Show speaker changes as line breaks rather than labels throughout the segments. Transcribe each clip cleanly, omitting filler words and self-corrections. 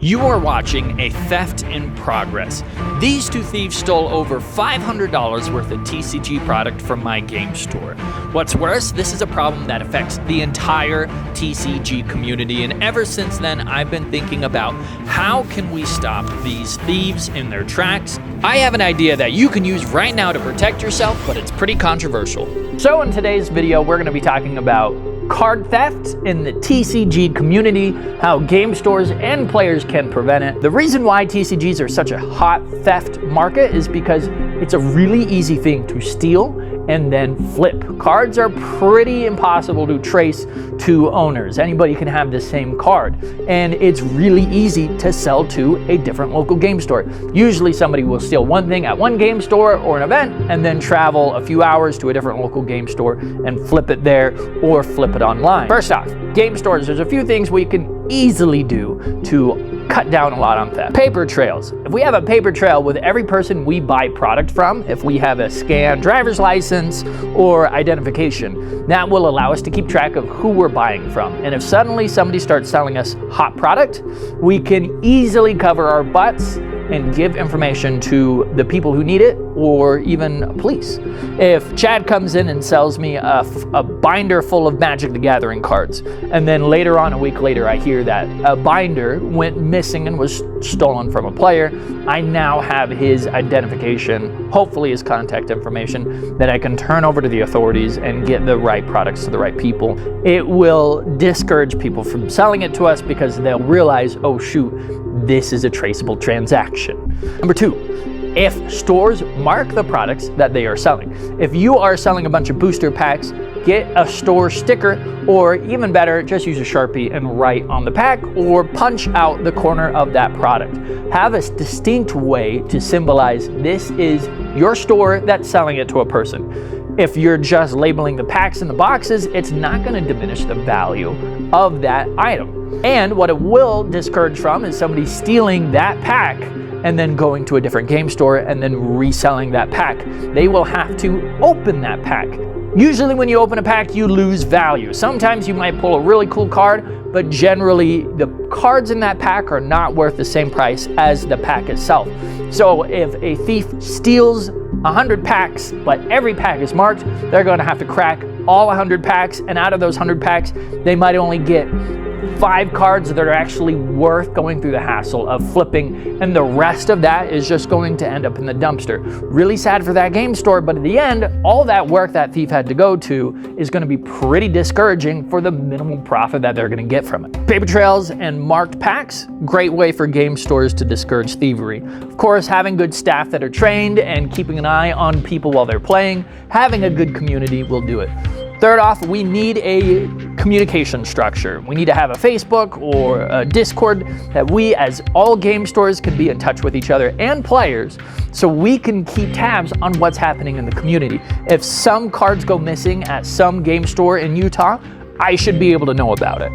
You are watching a theft in progress. These two thieves stole over $500 worth of TCG product from my game store. What's worse, this is a problem that affects the entire TCG community, and ever since then I've been thinking about how can we stop these thieves in their tracks. I have an idea that you can use right now to protect yourself, but it's pretty controversial. So in today's video, we're going to be talking about card theft in the TCG community, how game stores and players can prevent it. The reason why TCGs are such a hot theft market is because it's a really easy thing to steal and then flip. Cards are pretty impossible to trace to owners. Anybody can have the same card, and it's really easy to sell to a different local game store. Usually somebody will steal one thing at one game store or an event and then travel a few hours to a different local game store and flip it there or flip it online. First off, game stores, there's a few things we can easily do to cut down a lot on theft. Paper trails. If we have a paper trail with every person we buy product from, if we have a scanned driver's license or identification, that will allow us to keep track of who we're buying from. And if suddenly somebody starts selling us hot product, we can easily cover our butts and give information to the people who need it, or even police. If Chad comes in and sells me a binder full of Magic the Gathering cards, and then later on, a week later, I hear that a binder went missing and was stolen from a player, I now have his identification, hopefully his contact information, that I can turn over to the authorities and get the right products to the right people. It will discourage people from selling it to us because they'll realize, oh shoot, this is a traceable transaction. Number two, if stores mark the products that they are selling. If you are selling a bunch of booster packs, get a store sticker, or even better, just use a Sharpie and write on the pack or punch out the corner of that product. Have a distinct way to symbolize this is your store that's selling it to a person. If you're just labeling the packs and the boxes, it's not going to diminish the value of that item. And what it will discourage from is somebody stealing that pack and then going to a different game store and then reselling that pack. They will have to open that pack. Usually when you open a pack, you lose value. Sometimes you might pull a really cool card, but generally the cards in that pack are not worth the same price as the pack itself. So if a thief steals 100 packs, but every pack is marked, they're going to have to crack all 100 packs, and out of those 100 packs, they might only get 5 cards that are actually worth going through the hassle of flipping, and the rest of that is just going to end up in the dumpster. Really sad for that game store, but at the end, all that work that thief had to go to is going to be pretty discouraging for the minimal profit that they're going to get from it. Paper trails and marked packs, great way for game stores to discourage thievery. Of course, having good staff that are trained and keeping an eye on people while they're playing, having a good community will do it. Third off, we need a communication structure. We need to have a Facebook or a Discord that we, as all game stores, can be in touch with each other and players, so we can keep tabs on what's happening in the community. If some cards go missing at some game store in Utah, I should be able to know about it.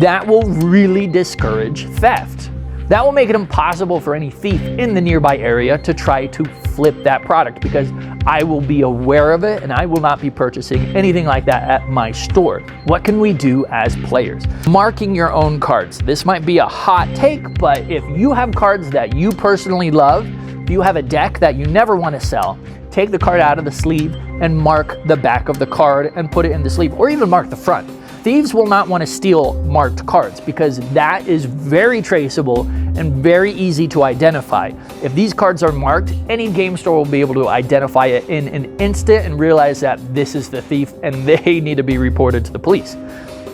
That will really discourage theft. That will make it impossible for any thief in the nearby area to try to flip that product, because I will be aware of it and I will not be purchasing anything like that at my store. What can we do as players? Marking your own cards. This might be a hot take, but if you have cards that you personally love, if you have a deck that you never want to sell, take the card out of the sleeve and mark the back of the card and put it in the sleeve, or even mark the front. Thieves will not want to steal marked cards because that is very traceable and very easy to identify. If these cards are marked, any game store will be able to identify it in an instant and realize that this is the thief and they need to be reported to the police.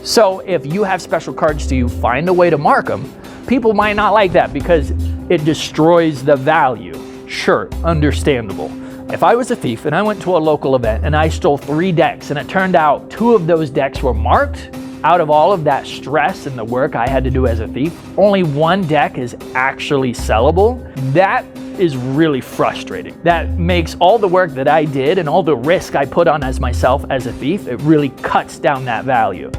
So if you have special cards to you, find a way to mark them. People might not like that because it destroys the value. Sure, understandable. If I was a thief and I went to a local event and I stole 3 decks and it turned out 2 of those decks were marked, out of all of that stress and the work I had to do as a thief, only 1 deck is actually sellable, that is really frustrating. That makes all the work that I did and all the risk I put on as myself as a thief, it really cuts down that value.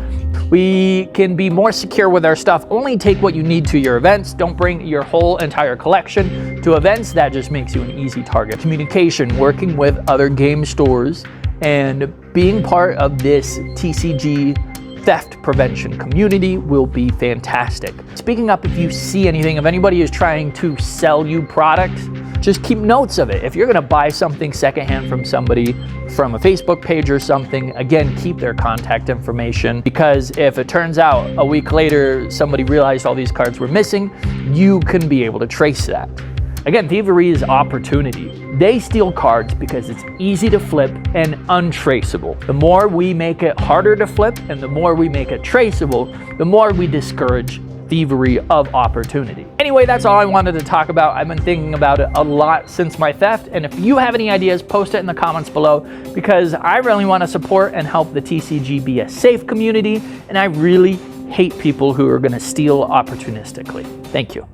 We can be more secure with our stuff. Only take what you need to your events. Don't bring your whole entire collection to events. That just makes you an easy target. Communication, working with other game stores, and being part of this TCG theft prevention community will be fantastic. Speaking up, if you see anything, if anybody is trying to sell you products, just keep notes of it. If you're gonna buy something secondhand from somebody, from a Facebook page or something, again, keep their contact information, because if it turns out a week later somebody realized all these cards were missing, you can be able to trace that. Again, thievery is opportunity. They steal cards because it's easy to flip and untraceable. The more we make it harder to flip and the more we make it traceable, the more we discourage thievery of opportunity. Anyway, that's all I wanted to talk about. I've been thinking about it a lot since my theft, and if you have any ideas, post it in the comments below, because I really want to support and help the TCG be a safe community, and I really hate people who are going to steal opportunistically. Thank you.